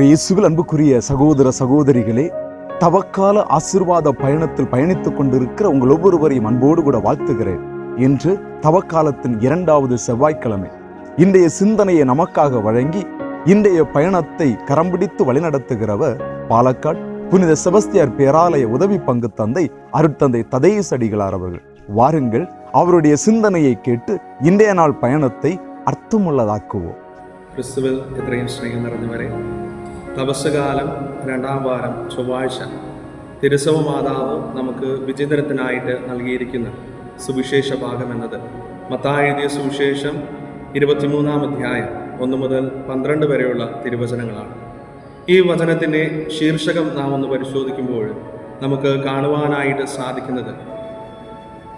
இயேசுவில் அன்புக்குரிய சகோதர சகோதரிகளே, தவக்கால ஆசீர்வாத பயணத்தில் பயணித்துக் கொண்டிருக்கிற உங்கள் ஒவ்வொருவரையும் அன்போடு கூட வாழ்த்துகிறேன். இன்று தவக்காலத்தின் 2வது செவ்வாய்க்கிழமை. இன்றைய சிந்தனையை நமக்காக வழங்கி இன்றைய பயணத்தை கரம்பிடித்து வழிநடத்துகிறவர் பாலக்காடு புனித செபஸ்தியார் பேராலய உதவி பங்கு தந்தை அருட்தந்தை ததேயுஸ் அடிகளார் அவர்கள். வாருங்கள், அவருடைய சிந்தனையை கேட்டு இன்றைய நாள் பயணத்தை അർത്ഥമുള്ളതാക്കുവോ. ക്രിസ്തുവിൽ എത്രയും സ്നേഹം നിറഞ്ഞവരെ, തപസ്സുകാലം 2ാം വാരം ചൊവ്വാഴ്ച തിരുസഭ മാതാവ് നമുക്ക് വിചിന്തനത്തിനായിട്ട് നൽകിയിരിക്കുന്ന സുവിശേഷ ഭാഗം എന്നത് മത്തായി എഴുതിയ സുവിശേഷം 23-ാം അധ്യായം 1 മുതൽ 12 വരെയുള്ള തിരുവചനങ്ങളാണ്. ഈ വചനത്തിൻ്റെ ശീർഷകം നാം ഒന്ന് പരിശോധിക്കുമ്പോൾ നമുക്ക് കാണുവാനായിട്ട് സാധിക്കുന്നത്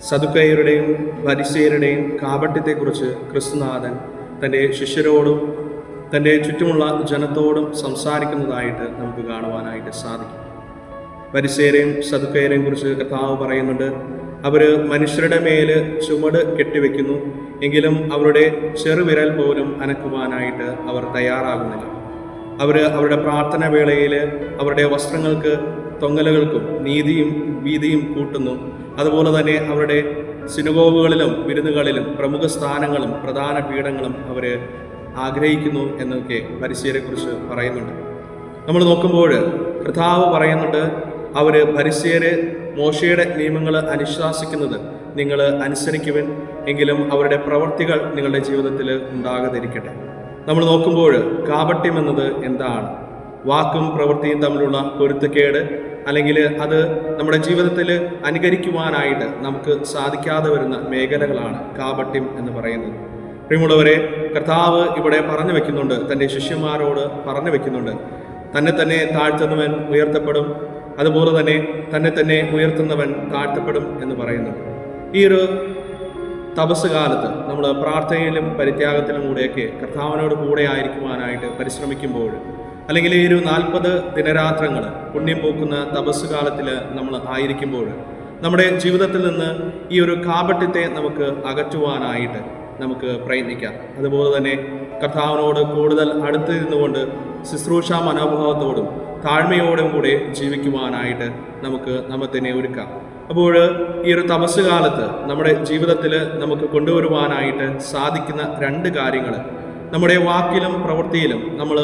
സദുക്കയരുടെയും ഫരിസേയരുടെയും കാപട്യത്തെക്കുറിച്ച് ക്രിസ്തുനാഥൻ തൻ്റെ ശിഷ്യരോടും തൻ്റെ ചുറ്റുമുള്ള ജനത്തോടും സംസാരിക്കുന്നതായിട്ട് നമുക്ക് കാണുവാനായിട്ട് സാധിക്കും. ഫരിസേയരെയും സദുക്കയരെയും കുറിച്ച് കർത്താവ് പറയുന്നുണ്ട്, അവർ മനുഷ്യരുടെ മേൽ ചുമട് കെട്ടിവെക്കുന്നു, എങ്കിലും അവരുടെ ചെറുവിരൽ പോലും അനക്കുവാനായിട്ട് അവർ തയ്യാറാകുന്നില്ല. അവർ അവരുടെ പ്രാർത്ഥന വേളയിൽ അവരുടെ വസ്ത്രങ്ങൾക്ക് തൊങ്ങലുകൾക്കും നീതിയും വീതിയും കൂട്ടുന്നു. അതുപോലെ തന്നെ അവരുടെ സിനഗോഗുകളിലും വിരുന്നുകളിലും പ്രമുഖ സ്ഥാനങ്ങളും പ്രധാന പീഠങ്ങളും അവർ ആഗ്രഹിക്കുന്നു എന്നൊക്കെ ഫരിസേയരെക്കുറിച്ച് പറയുന്നുണ്ട്. നമ്മൾ നോക്കുമ്പോൾ കർത്താവ് പറയുന്നുണ്ട്, അവർ ഫരിസേയർ മോശയുടെ നിയമങ്ങൾ അനുശാസിക്കുന്നത് നിങ്ങൾ അനുസരിക്കുവിൻ, എങ്കിലും അവരുടെ പ്രവൃത്തികൾ നിങ്ങളുടെ ജീവിതത്തിൽ ഉണ്ടാകാതിരിക്കട്ടെ. നമ്മൾ നോക്കുമ്പോൾ കാപട്യം എന്നത് എന്താണ്? വാക്കും പ്രവൃത്തിയും തമ്മിലുള്ള പൊരുത്തക്കേട്, അല്ലെങ്കിൽ അത് നമ്മുടെ ജീവിതത്തിൽ അനുകരിക്കുവാനായിട്ട് നമുക്ക് സാധിക്കാതെ വരുന്ന മേഖലകളാണ് കാപട്യം എന്ന് പറയുന്നത്. പ്രിയമുള്ളവരെ, കർത്താവ് ഇവിടെ പറഞ്ഞു വെക്കുന്നുണ്ട്, തൻ്റെ ശിഷ്യന്മാരോട് പറഞ്ഞു വെക്കുന്നുണ്ട്, തന്നെ താഴ്ത്തുന്നവൻ ഉയർത്തപ്പെടും, അതുപോലെ തന്നെ ഉയർത്തുന്നവൻ താഴ്ത്തപ്പെടും എന്ന് പറയുന്നുണ്ട്. ഈ ഒരു തപസ് കാലത്ത് നമ്മൾ പ്രാർത്ഥനയിലും പരിത്യാഗത്തിലും കൂടെയൊക്കെ കർത്താവിനോട് കൂടെ ആയിരിക്കുവാനായിട്ട് പരിശ്രമിക്കുമ്പോൾ, അല്ലെങ്കിൽ ഈ ഒരു 40 ദിനരാത്രങ്ങൾ പുണ്യം പൂക്കുന്ന തപസ് കാലത്തിൽ നമ്മൾ ആയിരിക്കുമ്പോൾ നമ്മുടെ ജീവിതത്തിൽ നിന്ന് ഈ ഒരു കാപട്യത്തെ നമുക്ക് അകറ്റുവാനായിട്ട് നമുക്ക് പ്രയത്നിക്കാം. അതുപോലെ തന്നെ കർത്താവിനോട് കൂടുതൽ അടുത്ത് നിന്നുകൊണ്ട് ശുശ്രൂഷ മനോഭാവത്തോടും താഴ്മയോടും കൂടെ ജീവിക്കുവാനായിട്ട് നമുക്ക് നമ്മെ തന്നെ ഒരുക്കാം. അപ്പോൾ ഈ ഒരു തപസ് കാലത്ത് നമ്മുടെ ജീവിതത്തിൽ നമുക്ക് കൊണ്ടുവരുവാനായിട്ട് സാധിക്കുന്ന 2 കാര്യങ്ങൾ, നമ്മുടെ വാക്കിലും പ്രവൃത്തിയിലും നമ്മൾ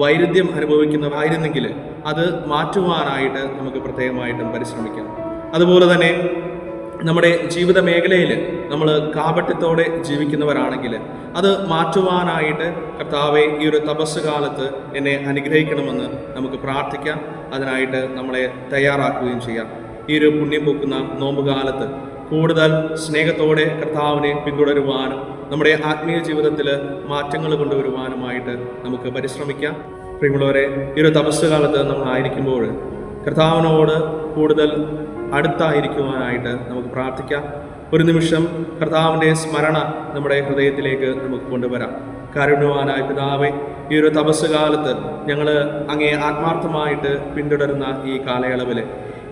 വൈരുദ്ധ്യം അനുഭവിക്കുന്നവരായിരുന്നെങ്കിൽ അത് മാറ്റുവാനായിട്ട് നമുക്ക് പ്രത്യേകമായിട്ടും പരിശ്രമിക്കാം. അതുപോലെ തന്നെ നമ്മുടെ ജീവിത മേഖലയിൽ നമ്മൾ കാപട്യത്തോടെ ജീവിക്കുന്നവരാണെങ്കിൽ അത് മാറ്റുവാനായിട്ട് കർത്താവെ ഈ ഒരു തപസ് കാലത്ത് എന്നെ അനുഗ്രഹിക്കണമെന്ന് നമുക്ക് പ്രാർത്ഥിക്കാം. അതിനായിട്ട് നമ്മളെ തയ്യാറാക്കുകയും ചെയ്യാം. ഈ ഒരു പുണ്യം പൂക്കുന്ന നോമ്പ് കാലത്ത് കൂടുതൽ സ്നേഹത്തോടെ കർത്താവിനെ പിന്തുടരുവാനും നമ്മുടെ ആത്മീയ ജീവിതത്തിൽ മാറ്റങ്ങൾ കൊണ്ടുവരുവാനുമായിട്ട് നമുക്ക് പരിശ്രമിക്കാം. പ്രിയമുള്ളവരെ, ഈ ഒരു തപസ് കാലത്ത് നമ്മൾ ആയിരിക്കുമ്പോൾ കർത്താവിനോട് കൂടുതൽ അടുത്തായിരിക്കുവാനായിട്ട് നമുക്ക് പ്രാർത്ഥിക്കാം. ഒരു നിമിഷം കർത്താവിൻ്റെ സ്മരണ നമ്മുടെ ഹൃദയത്തിലേക്ക് നമുക്ക് കൊണ്ടുവരാം. കാരുണ്യവാനായ പിതാവേ, ഈ ഒരു തപസ് കാലത്ത് ഞങ്ങൾ അങ്ങേ ആത്മാർത്ഥമായിട്ട് പിന്തുടരുന്ന ഈ കാലയളവിൽ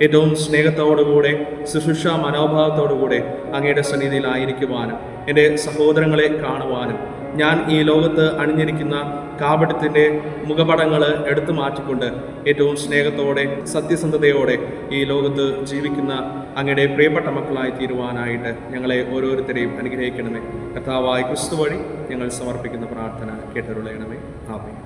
ഏറ്റവും സ്നേഹത്തോടുകൂടെ ശുശ്രൂഷ മനോഭാവത്തോടുകൂടെ അങ്ങയുടെ സന്നിധിയിലായിരിക്കുവാനും എൻ്റെ സഹോദരങ്ങളെ കാണുവാനും ഞാൻ ഈ ലോകത്ത് അണിഞ്ഞിരിക്കുന്ന കാപട്യത്തിൻ്റെ മുഖപടങ്ങൾ എടുത്തു മാറ്റിക്കൊണ്ട് ഏറ്റവും സ്നേഹത്തോടെ സത്യസന്ധതയോടെ ഈ ലോകത്ത് ജീവിക്കുന്ന അങ്ങയുടെ പ്രിയപ്പെട്ട മക്കളായി തീരുവാനായിട്ട് ഞങ്ങളെ ഓരോരുത്തരെയും അനുഗ്രഹിക്കണമേ. കർത്താവായ ക്രിസ്തു വഴി ഞങ്ങൾ സമർപ്പിക്കുന്ന പ്രാർത്ഥന കേട്ടരുളയണമേ. ആമേൻ.